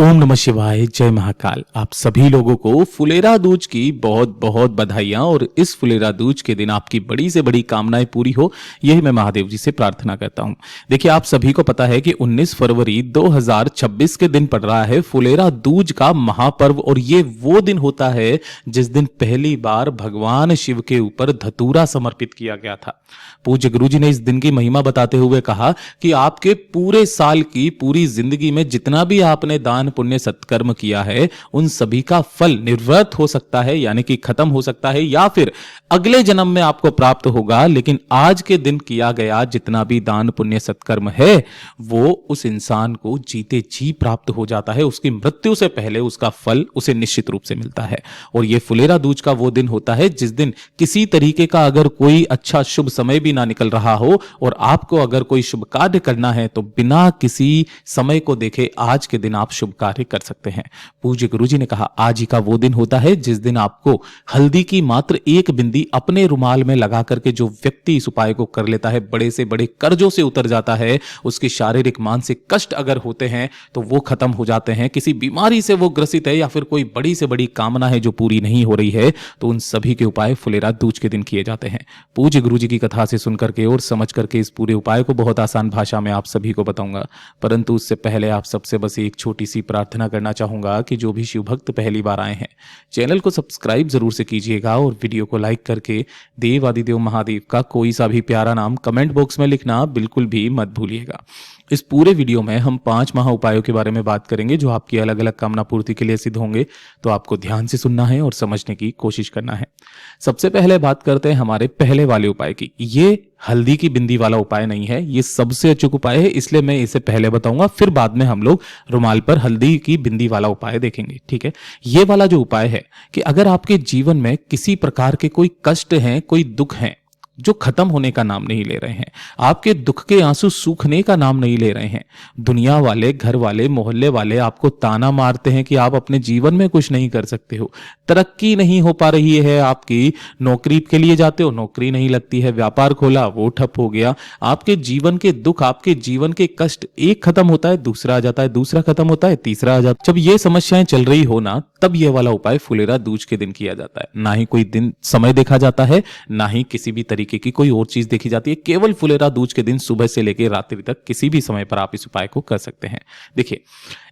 ओम नमः शिवाय, जय महाकाल। आप सभी लोगों को फुलेरा दूज की बहुत बहुत बधाइयां। और इस फुलेरा दूज के दिन आपकी बड़ी से बड़ी कामनाएं पूरी हो, यही मैं महादेव जी से प्रार्थना करता हूं। देखिए, आप सभी को पता है कि 19 फरवरी 2026 के दिन पड़ रहा है फुलेरा दूज का महापर्व। और ये वो दिन होता है जिस दिन पहली बार भगवान शिव के ऊपर धतूरा समर्पित किया गया था। पूज्य गुरु जी ने इस दिन की महिमा बताते हुए कहा कि आपके पूरे साल की पूरी जिंदगी में जितना भी आपने दान पुण्य सत्कर्म किया है, उन सभी का फल निर्वर्त हो सकता है, यानी कि खत्म हो सकता है, या फिर अगले जन्म में आपको प्राप्त होगा। लेकिन आज के दिन किया गया जितना भी दान पुण्य सत्कर्म है, वो उस इंसान को जीते जी प्राप्त हो जाता है। उसकी मृत्यु से पहले उसका फल उसे निश्चित रूप से मिलता है। और ये फुलेरा दूज का वो दिन होता है जिस दिन किसी तरीके का अगर कोई अच्छा शुभ समय भी ना निकल रहा हो और आपको अगर कोई शुभ कार्य करना है, तो बिना किसी समय को देखे आज के दिन आप शुभ कार्य कर सकते हैं। पूज्य गुरु जी ने कहा, आज ही का वो दिन होता है जिस दिन आपको हल्दी की मात्र एक बिंदी अपने रुमाल में लगा करके जो व्यक्ति इस उपाय को कर लेता है, बड़े से बड़े कर्जों से उतर जाता है। उसके शारीरिक मानसिक कष्ट अगर होते हैं तो वो खत्म हो जाते हैं। किसी बीमारी से वो ग्रसित है या फिर कोई बड़ी से बड़ी कामना है जो पूरी नहीं हो रही है, तो उन सभी के उपाय फुलेरा दूज के दिन किए जाते हैं। पूज्य गुरु जी की कथा से सुन करके और समझ करके इस पूरे उपाय को बहुत आसान भाषा में आप सभी को बताऊंगा। परंतु उससे पहले आप सबसे बस एक छोटी सी प्रार्थना करना चाहूंगा कि जो भी शिव भक्त पहली बार आए हैं, चैनल को सब्सक्राइब जरूर से कीजिएगा और वीडियो को लाइक करके देव आदिदेव महादेव का कोई सा भी प्यारा नाम कमेंट बॉक्स में लिखना बिल्कुल भी मत भूलिएगा। इस पूरे वीडियो में हम 5 महा उपायों के बारे में बात करेंगे जो आपकी अलग अलग कामना पूर्ति के लिए सिद्ध होंगे। तो आपको ध्यान से सुनना है और समझने की कोशिश करना है। सबसे पहले बात करते हैं हमारे पहले वाले उपाय की। ये हल्दी की बिंदी वाला उपाय नहीं है, ये सबसे अचूक उपाय है, इसलिए मैं इसे पहले बताऊंगा, फिर बाद में हम लोग रुमाल पर हल्दी की बिंदी वाला उपाय देखेंगे। ठीक है, ये वाला जो उपाय है कि अगर आपके जीवन में किसी प्रकार के कोई कष्ट हैं, कोई दुख हैं जो खत्म होने का नाम नहीं ले रहे हैं, आपके दुख के आंसू सूखने का नाम नहीं ले रहे हैं, दुनिया वाले, घर वाले, मोहल्ले वाले आपको ताना मारते हैं कि आप अपने जीवन में कुछ नहीं कर सकते हो, तरक्की नहीं हो पा रही है आपकी, नौकरी के लिए जाते हो, नौकरी नहीं लगती है, व्यापार खोला वो ठप हो गया, आपके जीवन के दुख, आपके जीवन के कष्ट, एक खत्म होता है दूसरा आ जाता है, दूसरा खत्म होता है तीसरा आ जाता है। जब ये समस्याएं चल रही हो ना, तब ये वाला उपाय फुलेरा दूज के दिन किया जाता है। ना ही कोई दिन समय देखा जाता है, ना ही किसी भी तरीके की कोई और चीज देखी जाती है। केवल फुलेरा दूज के दिन सुबह से लेकर रात्रि तक किसी भी समय पर आप इस उपाय को कर सकते हैं। देखिए,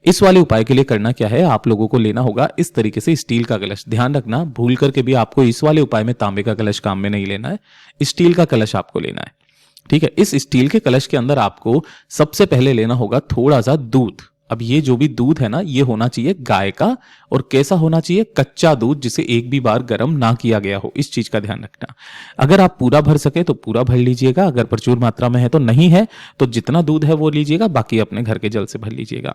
इस वाले उपाय के लिए करना क्या है, आप लोगों को लेना होगा इस तरीके से स्टील का कलश। ध्यान रखना, भूल करके भी आपको इस वाले उपाय में तांबे का कलश काम में नहीं लेना है, स्टील का कलश आपको लेना है। ठीक है, इस स्टील के कलश के अंदर आपको सबसे पहले लेना होगा थोड़ा सा दूध। अब ये जो भी दूध है ना, ये होना चाहिए गाय का, और कैसा होना चाहिए, कच्चा दूध जिसे एक भी बार गर्म ना किया गया हो। इस चीज का ध्यान रखना। अगर आप पूरा भर सके तो पूरा भर लीजिएगा, अगर प्रचुर मात्रा में है तो नहीं है तो जितना दूध है वो लीजिएगा, बाकी अपने घर के जल से भर लीजिएगा।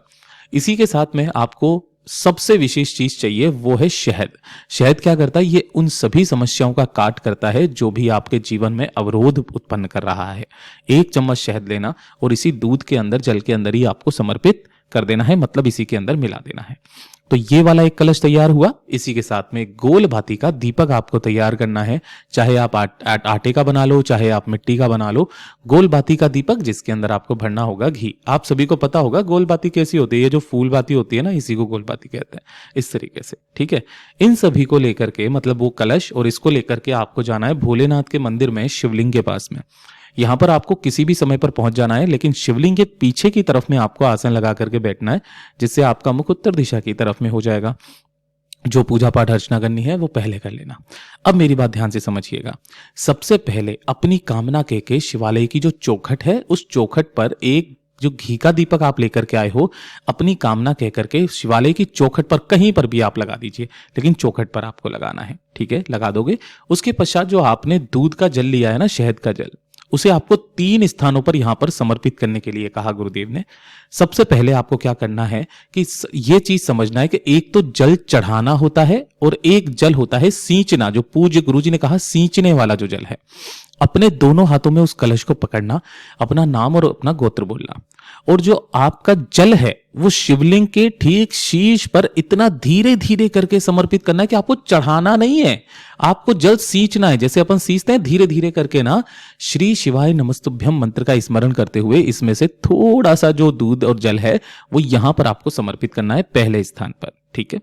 इसी के साथ में आपको सबसे विशेष चीज चाहिए, वो है शहद। शहद क्या करता है, ये उन सभी समस्याओं का काट करता है जो भी आपके जीवन में अवरोध उत्पन्न कर रहा है। 1 चम्मच शहद लेना और इसी दूध के अंदर, जल के अंदर ही आपको समर्पित कर देना है, मतलब इसी के अंदर मिला देना है। तो ये वाला एक कलश तैयार हुआ। इसी के साथ में गोल भांति का दीपक आपको तैयार करना है। चाहे आप आटे का बना लो, चाहे आप मिट्टी का बना लो। गोल भांति का दीपक जिसके अंदर आपको भरना होगा घी। आप सभी को पता होगा गोल भांति कैसी होती है, ये जो फूल भांति होती है ना, इसी को गोल भांति कहते हैं, इस तरीके से। ठीक है, इन सभी को लेकर के, मतलब वो कलश और इसको लेकर के आपको जाना है भोलेनाथ के मंदिर में, शिवलिंग के पास में। यहां पर आपको किसी भी समय पर पहुंच जाना है, लेकिन शिवलिंग के पीछे की तरफ में आपको आसन लगा करके बैठना है, जिससे आपका मुख उत्तर दिशा की तरफ में हो जाएगा। जो पूजा पाठ अर्चना करनी है वो पहले कर लेना। अब मेरी बात ध्यान से समझिएगा। सबसे पहले अपनी कामना कह के शिवालय की जो चौखट है, उस चौखट पर एक जो घी का दीपक आप लेकर के आए हो, अपनी कामना कह करके शिवालय की चौखट पर कहीं पर भी आप लगा दीजिए, लेकिन चौखट पर आपको लगाना है। ठीक है, लगा दोगे। उसके पश्चात जो आपने दूध का जल लिया है ना, शहद का जल, उसे आपको 3 स्थानों पर यहां पर समर्पित करने के लिए कहा गुरुदेव ने। सबसे पहले आपको क्या करना है कि यह चीज समझना है कि एक तो जल चढ़ाना होता है और एक जल होता है सींचना, जो पूज्य गुरु जी ने कहा सींचने वाला जो जल है। अपने दोनों हाथों में उस कलश को पकड़ना, अपना नाम और अपना गोत्र बोलना, और जो आपका जल है वो शिवलिंग के ठीक शीश पर इतना धीरे धीरे करके समर्पित करना है कि आपको चढ़ाना नहीं है, आपको जल सींचना है। जैसे अपन सींचते हैं धीरे धीरे करके ना, श्री शिवाय नमस्ते नमस्तुभ्यं मंत्र का स्मरण करते हुए इसमें से थोड़ा सा जो दूध और जल है वो यहां पर आपको समर्पित करना है पहले स्थान पर। ठीक है।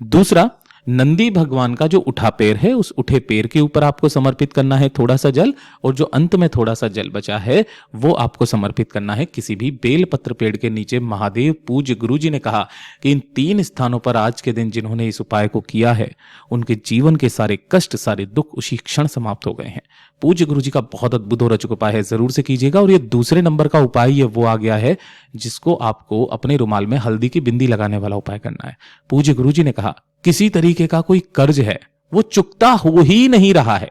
दूसरा, नंदी भगवान का जो उठा पैर है उस उठे पैर के ऊपर आपको समर्पित करना है थोड़ा सा जल, और जो अंत में थोड़ा सा जल बचा है वो आपको समर्पित करना है किसी भी बेलपत्र पेड़ के नीचे। महादेव पूज्य गुरु जी ने कहा कि इन 3 स्थानों पर आज के दिन जिन्होंने इस उपाय को किया है उनके जीवन के सारे कष्ट, सारे दुख उसी क्षण समाप्त हो गए हैं। पूज्य गुरु जी का बहुत अद्भुत और रोचक उपाय है, जरूर से कीजिएगा। और ये दूसरे नंबर का उपाय ये वो आ गया है जिसको आपको अपने रुमाल में हल्दी की बिंदी लगाने वाला उपाय करना है। पूज्य गुरु जी ने कहा किसी तरीके का कोई कर्ज है वो चुकता हो ही नहीं रहा है,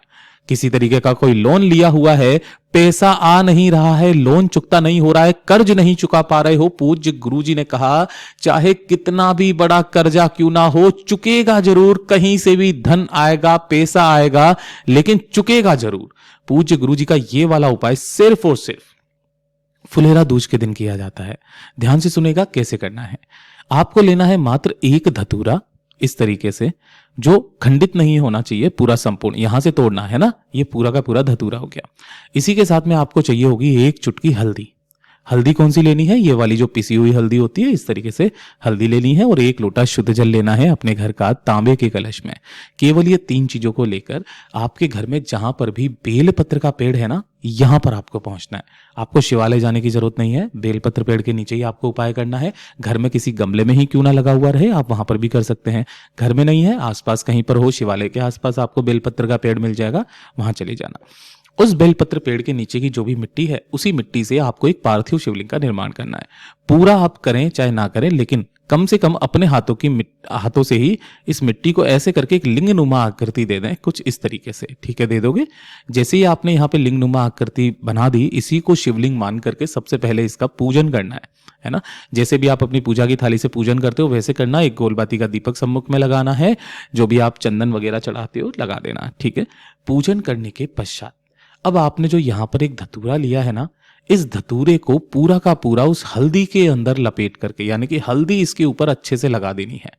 किसी तरीके का कोई लोन लिया हुआ है, पैसा आ नहीं रहा है, लोन चुकता नहीं हो रहा है, कर्ज नहीं चुका पा रहे हो, पूज्य गुरुजी ने कहा चाहे कितना भी बड़ा कर्जा क्यों ना हो चुकेगा जरूर, कहीं से भी धन आएगा, पैसा आएगा, लेकिन चुकेगा जरूर। पूज्य गुरुजी का ये वाला उपाय सिर्फ और सिर्फ फुलेरा दूज के दिन किया जाता है। ध्यान से सुनेगा कैसे करना है। आपको लेना है मात्र एक धतूरा इस तरीके से, जो खंडित नहीं होना चाहिए, पूरा संपूर्ण यहां से तोड़ना है ना, ये पूरा का पूरा धतूरा हो गया। इसी के साथ में आपको चाहिए होगी एक चुटकी हल्दी। हल्दी कौन सी लेनी है? ये वाली जो पिसी हुई हल्दी होती है, इस तरीके से हल्दी लेनी है, और 1 लोटा शुद्ध जल लेना है अपने घर का तांबे के कलश में। केवल ये 3 चीजों को लेकर आपके घर में जहां पर भी बेलपत्र का पेड़ है ना, यहां पर आपको पहुंचना है। आपको शिवालय जाने की जरूरत नहीं है, बेलपत्र पेड़ के नीचे ही आपको उपाय करना है। घर में किसी गमले में ही क्यों ना लगा हुआ रहे, आप वहां पर भी कर सकते हैं। घर में नहीं है, आसपास कहीं पर हो, शिवालय के आसपास आपको बेलपत्र का पेड़ मिल जाएगा, वहां चले जाना। उस बेलपत्र पेड़ के नीचे की जो भी मिट्टी है, उसी मिट्टी से आपको एक पार्थिव शिवलिंग का निर्माण करना है। पूरा आप करें चाहे ना करें, लेकिन कम से कम अपने हाथों से ही इस मिट्टी को ऐसे करके एक लिंगनुमा आकृति दे दें, कुछ इस तरीके से। ठीक है, दे दोगे। जैसे ही आपने यहाँ पे लिंगनुमा आकृति बना दी, इसी को शिवलिंग मान करके सबसे पहले इसका पूजन करना है ना। जैसे भी आप अपनी पूजा की थाली से पूजन करते हो वैसे करना। एक गोलबाती का दीपक सम्मुख में लगाना है, जो भी आप चंदन वगैरह चढ़ाते हो लगा देना। ठीक है। पूजन करने के पश्चात अब आपने जो यहां पर एक धतूरा लिया है ना, इस धतूरे को पूरा का पूरा उस हल्दी के अंदर लपेट करके, यानी कि हल्दी इसके ऊपर अच्छे से लगा देनी है।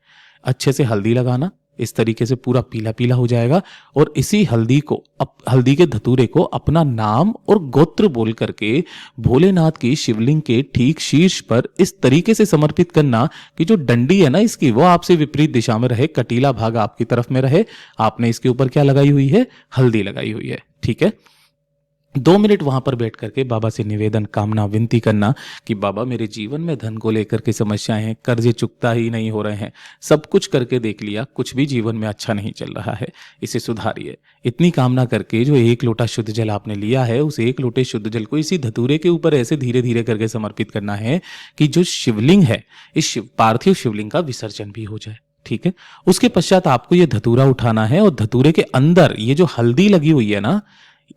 अच्छे से हल्दी लगाना, इस तरीके से पूरा पीला पीला हो जाएगा। और इसी हल्दी के धतूरे को अपना नाम और गोत्र बोल करके भोलेनाथ की शिवलिंग के ठीक शीर्ष पर इस तरीके से समर्पित करना कि जो डंडी है ना इसकी, वो आपसे विपरीत दिशा में रहे, कटीला भाग आपकी तरफ में रहे। आपने इसके ऊपर क्या लगाई हुई है? हल्दी लगाई हुई है। ठीक है। 2 मिनट वहां पर बैठ करके बाबा से निवेदन, कामना, विनती करना कि बाबा मेरे जीवन में धन को लेकर के समस्याएं हैं, कर्जे चुकता ही नहीं हो रहे हैं, सब कुछ करके देख लिया, कुछ भी जीवन में अच्छा नहीं चल रहा है, इसे सुधारिए। इतनी कामना करके जो 1 लोटा शुद्ध जल आपने लिया है, उस 1 लोटे शुद्ध जल को इसी धतूरे के ऊपर ऐसे धीरे धीरे करके समर्पित करना है कि जो शिवलिंग है, इस पार्थिव शिवलिंग का विसर्जन भी हो जाए। ठीक है। उसके पश्चात आपको ये धतूरा उठाना है और धतूरे के अंदर ये जो हल्दी लगी हुई है ना,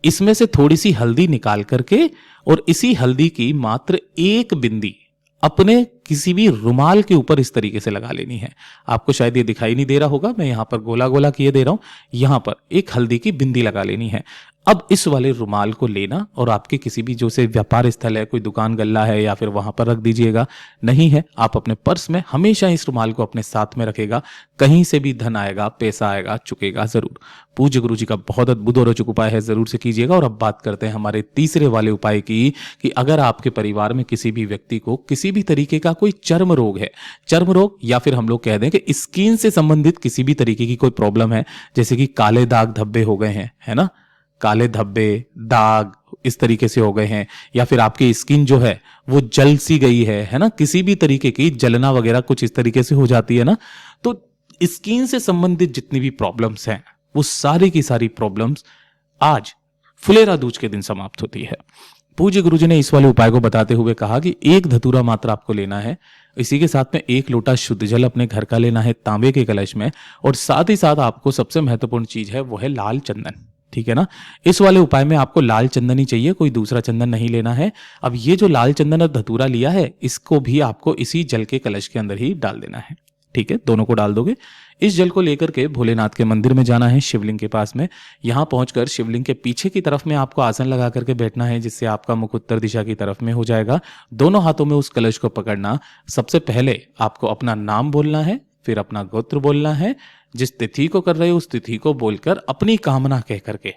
इसमें से थोड़ी सी हल्दी निकाल करके और इसी हल्दी की मात्र 1 बिंदी अपने किसी भी रुमाल के ऊपर इस तरीके से लगा लेनी है। आपको शायद ये दिखाई नहीं दे रहा होगा, मैं यहां पर गोला गोला किए दे रहा हूं। यहां पर एक हल्दी की बिंदी लगा लेनी है। अब इस वाले रुमाल को लेना और आपके किसी भी जो से व्यापार स्थल है, कोई दुकान गल्ला है, या फिर वहां पर रख दीजिएगा। नहीं है, आप अपने पर्स में हमेशा इस रुमाल को अपने साथ में रखेगा। कहीं से भी धन आएगा, पैसा आएगा, चुकेगा जरूर। पूज्य गुरु जी का बहुत अद्भुत और रोचक उपाय है, जरूर से कीजिएगा। और अब बात करते हैं हमारे तीसरे वाले उपाय की, कि अगर आपके परिवार में किसी भी व्यक्ति को किसी भी तरीके का कोई चर्म रोग है, चर्म रोग या फिर हम लोग कह दें कि स्किन से संबंधित किसी भी तरीके की कोई प्रॉब्लम है, जैसे कि काले दाग धब्बे हो गए हैं, है ना, काले धब्बे दाग इस तरीके से हो गए हैं, या फिर आपकी स्किन जो है वो जल सी गई है ना, किसी भी तरीके की जलना वगैरह कुछ इस तरीके से हो जाती है ना, तो स्किन से संबंधित जितनी भी प्रॉब्लम्स हैं वो सारी की सारी प्रॉब्लम्स आज फुलेरा दूज के दिन समाप्त होती है। पूज्य गुरुजी ने इस वाले उपाय को बताते हुए कहा कि 1 धतूरा मात्र आपको लेना है। इसी के साथ में 1 लोटा शुद्ध जल अपने घर का लेना है तांबे के कलश में, और साथ ही साथ आपको सबसे महत्वपूर्ण चीज है वो है लाल चंदन। ठीक है ना। इस वाले उपाय में आपको लाल चंदन ही चाहिए, कोई दूसरा चंदन नहीं लेना है। अब ये जो लाल चंदन और धतूरा लिया है, इसको भी आपको इसी जल के कलश के अंदर ही डाल देना है। ठीक है, दोनों को डाल दोगे। इस जल को लेकर के भोलेनाथ के मंदिर में जाना है, शिवलिंग के पास में। यहां पहुंचकर शिवलिंग के पीछे की तरफ में आपको आसन लगा करके बैठना है, जिससे आपका मुख उत्तर दिशा की तरफ में हो जाएगा। दोनों हाथों में उस कलश को पकड़ना। सबसे पहले आपको अपना नाम बोलना है, फिर अपना गोत्र बोलना है। जिस तिथि को कर रहे हो उस तिथि को बोलकर अपनी कामना कह करके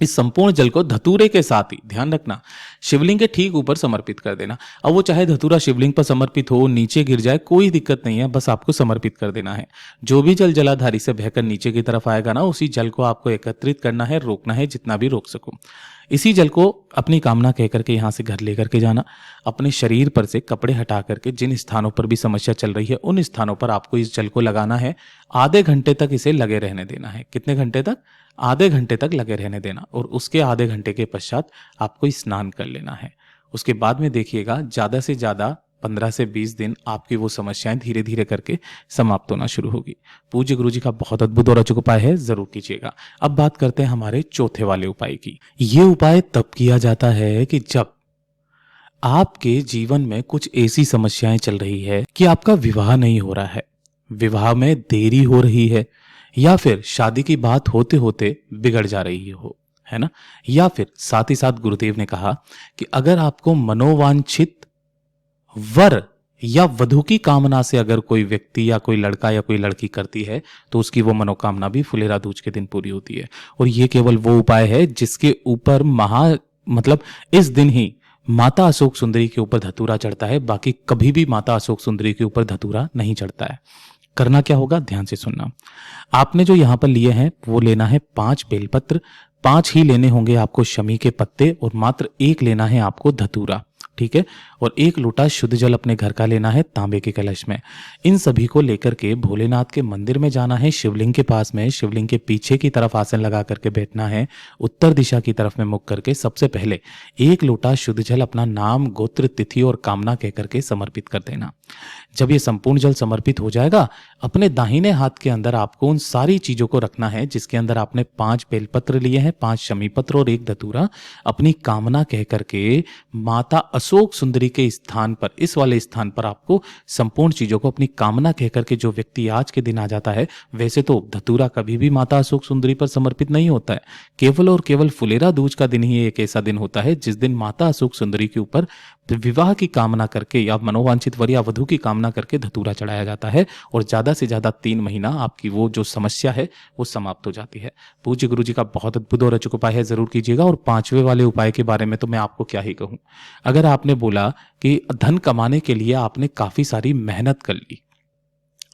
इस संपूर्ण जल को धतूरे के साथ ही, ध्यान रखना, शिवलिंग के ठीक ऊपर समर्पित कर देना। अब वो चाहे धतूरा शिवलिंग पर समर्पित हो, नीचे गिर जाए, कोई दिक्कत नहीं है, बस आपको समर्पित कर देना है। जो भी जल जलाधारी से बहकर नीचे की तरफ आएगा ना, उसी जल को आपको एकत्रित करना है, रोकना है जितना भी रोक सको। इसी जल को अपनी कामना कह करके यहां से घर लेकर के जाना। अपने शरीर पर से कपड़े हटा करके जिन स्थानों पर भी समस्या चल रही है उन स्थानों पर आपको इस जल को लगाना है। आधे घंटे तक इसे लगे रहने देना है। कितने घंटे तक? आधे घंटे तक लगे रहने देना। और उसके आधे घंटे के पश्चात आपको स्नान कर लेना है। उसके बाद में देखिएगा ज्यादा से ज्यादा 15 से 20 दिन आपकी वो समस्याएं धीरे धीरे करके समाप्त होना शुरू होगी। पूज्य गुरु जी का बहुत अद्भुत और अचूक उपाय है, जरूर कीजिएगा। अब बात करते हैं हमारे चौथे वाले उपाय की। ये उपाय तब किया जाता है कि जब आपके जीवन में कुछ ऐसी समस्याएं चल रही है कि आपका विवाह नहीं हो रहा है, विवाह में देरी हो रही है, या फिर शादी की बात होते होते बिगड़ जा रही हो, है ना। या फिर साथ ही साथ गुरुदेव ने कहा कि अगर आपको मनोवांछित वर या वधु की कामना से अगर कोई व्यक्ति या कोई लड़का या कोई लड़की करती है तो उसकी वो मनोकामना भी फुलेरा दूज के दिन पूरी होती है। और ये केवल वो उपाय है जिसके ऊपर मतलब इस दिन ही माता अशोक सुंदरी के ऊपर धतूरा चढ़ता है। बाकी कभी भी माता अशोक सुंदरी के ऊपर धतूरा नहीं चढ़ता है। करना क्या होगा, ध्यान से सुनना। आपने जो यहां पर लिए हैं वो लेना है 5 बेलपत्र, 5 ही लेने होंगे आपको शमी के पत्ते, और मात्र 1 लेना है आपको धतूरा, ठीक है। और 1 लोटा शुद्ध जल अपने घर का लेना है तांबे के कलश में। इन सभी को लेकर के भोलेनाथ के मंदिर में जाना है। शिवलिंग के पास में, शिवलिंग के पीछे की तरफ आसन लगा करके बैठना है। उत्तर दिशा की तरफ में मुख करके सबसे पहले 1 लोटा शुद्ध जल अपना नाम, गोत्र, तिथि और कामना कह करके समर्पित कर देना। जब ये संपूर्ण जल समर्पित हो जाएगा, अपने दाहिने हाथ के अंदर आपको उन सारी चीजों को रखना है जिसके अंदर आपने 5 बेलपत्र लिए हैं, 5 शमी पत्र और 1 धतूरा। अपनी कामना कह करके माता अशोक सुंदरी के स्थान पर, इस वाले स्थान पर आपको संपूर्ण चीजों को अपनी कामना कह करके, जो व्यक्ति आज के दिन आ जाता है, वैसे तो धतूरा कभी भी माता अशोक सुंदरी पर समर्पित नहीं होता है, केवल और केवल फुलेरा दूज का दिन ही एक ऐसा दिन होता है जिस दिन माता अशोक सुंदरी के ऊपर विवाह की कामना करके या मनोवांछित वर या वधु की कामना करके धतूरा चढ़ाया जाता है। और ज्यादा से ज्यादा 3 महीना आपकी वो जो समस्या है वो समाप्त हो जाती है। पूज्य गुरु जी का बहुत अद्भुत और अचूक उपाय है, जरूर कीजिएगा। और 5वें वाले उपाय के बारे में तो मैं आपको क्या ही कहूं। अगर आपने बोला कि धन कमाने के लिए आपने काफी सारी मेहनत कर ली,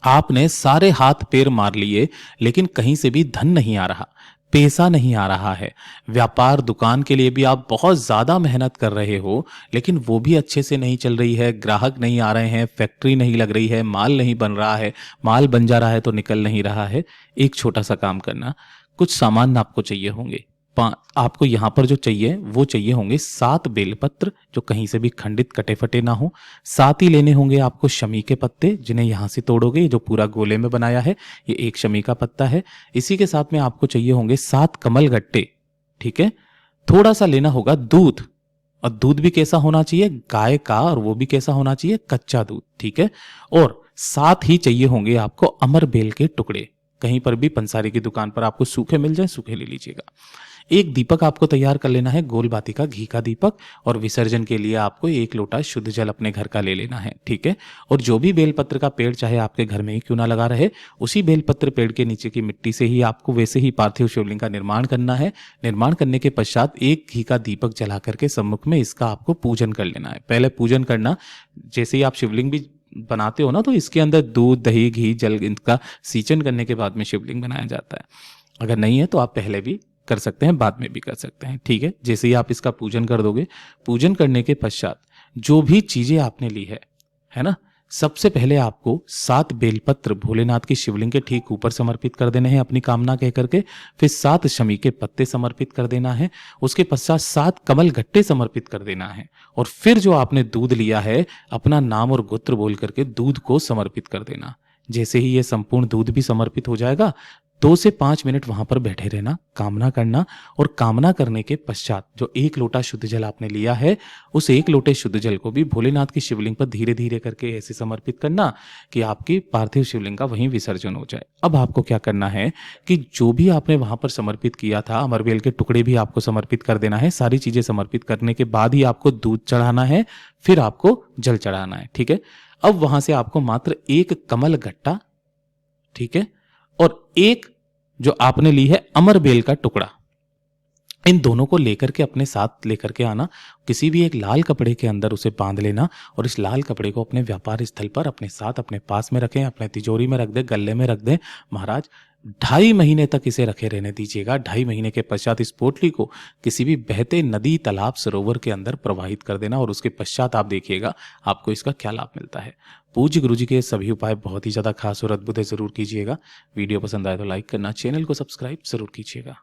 आपने सारे हाथ पैर मार लिए, लेकिन कहीं से भी धन नहीं आ रहा, पैसा नहीं आ रहा है, व्यापार दुकान के लिए भी आप बहुत ज्यादा मेहनत कर रहे हो लेकिन वो भी अच्छे से नहीं चल रही है, ग्राहक नहीं आ रहे हैं, फैक्ट्री नहीं लग रही है, माल नहीं बन रहा है, माल बन जा रहा है तो निकल नहीं रहा है। एक छोटा सा काम करना, कुछ सामान आपको चाहिए होंगे। आपको यहां पर जो चाहिए वो चाहिए होंगे 7 बेलपत्र जो कहीं से भी खंडित कटे फटे ना हो। 7 ही लेने होंगे आपको शमी के पत्ते, जिन्हें यहां से तोड़ोगे, ये जो पूरा गोले में बनाया है ये 1 शमी का पत्ता है। इसी के साथ में आपको चाहिए होंगे 7 कमल गट्टे, ठीक है। थोड़ा सा लेना होगा दूध, और दूध भी कैसा होना चाहिए, गाय का, और वो भी कैसा होना चाहिए, कच्चा दूध, ठीक है। और 7 ही चाहिए होंगे आपको अमर बेल के टुकड़े। कहीं पर भी पंसारी की दुकान पर आपको सूखे मिल जाए, सूखे ले लीजिएगा। 1 दीपक आपको तैयार कर लेना है, गोल बाती का घी का दीपक। और विसर्जन के लिए आपको 1 लोटा शुद्ध जल अपने घर का ले लेना है, ठीक है। और जो भी बेलपत्र का पेड़ चाहे आपके घर में ही क्यों ना लगा रहे, उसी बेलपत्र पेड़ के नीचे की मिट्टी से ही आपको वैसे ही पार्थिव शिवलिंग का निर्माण करना है। निर्माण करने के पश्चात 1 घी का दीपक जला करके सम्मुख में इसका आपको पूजन कर लेना है। पहले पूजन करना, जैसे ही आप शिवलिंग भी बनाते हो ना, तो इसके अंदर दूध, दही, घी, जल, इनका सींचन करने के बाद में शिवलिंग बनाया जाता है। अगर नहीं है तो आप पहले भी कर सकते हैं, बाद में भी कर सकते हैं, ठीक है। जैसे ही आप इसका पूजन कर दोगे, पूजन करने के पश्चात जो भी चीजें आपने ली है ना, सबसे पहले आपको 7 बेलपत्र भोलेनाथ की शिवलिंग के ठीक ऊपर समर्पित कर देने हैं अपनी कामना कह करके। फिर 7 शमी के पत्ते समर्पित कर देना है। उसके पश्चात 7 कमल गट्टे समर्पित कर देना है। और फिर जो आपने दूध लिया है, अपना नाम और गोत्र बोल करके दूध को समर्पित कर देना। जैसे ही ये संपूर्ण दूध भी समर्पित हो जाएगा, 2 से 5 मिनट वहां पर बैठे रहना, कामना करना। और कामना करने के पश्चात जो 1 लोटा शुद्ध जल आपने लिया है, उस 1 लोटे शुद्ध जल को भी भोलेनाथ की शिवलिंग पर धीरे धीरे करके ऐसे समर्पित करना कि आपकी पार्थिव शिवलिंग का वहीं विसर्जन हो जाए। अब आपको क्या करना है कि जो भी आपने वहां पर समर्पित किया था, अमरबेल के टुकड़े भी आपको समर्पित कर देना है। सारी चीजें समर्पित करने के बाद ही आपको दूध चढ़ाना है, फिर आपको जल चढ़ाना है, ठीक है। अब वहां से आपको मात्र 1 कमल गट्टा, ठीक है, और 1 जो आपने ली है अमरबेल का टुकड़ा, इन दोनों को लेकर के अपने साथ लेकर के आना, किसी भी एक लाल कपड़े के अंदर उसे बांध लेना और इस लाल कपड़े को अपने व्यापार स्थल पर अपने साथ अपने पास में रखें, अपने तिजोरी में रख दें, गले में रख दें। महाराज 2.5 महीने तक इसे रखे रहने दीजिएगा। 2.5 महीने के पश्चात इस पोटली को किसी भी बहते नदी, तालाब, सरोवर के अंदर प्रवाहित कर देना और उसके पश्चात आप देखिएगा आपको इसका क्या लाभ मिलता है। पूज्य गुरु जी के सभी उपाय बहुत ही ज़्यादा खास और अद्भुत है, ज़रूर कीजिएगा। वीडियो पसंद आए तो लाइक करना, चैनल को सब्सक्राइब ज़रूर कीजिएगा।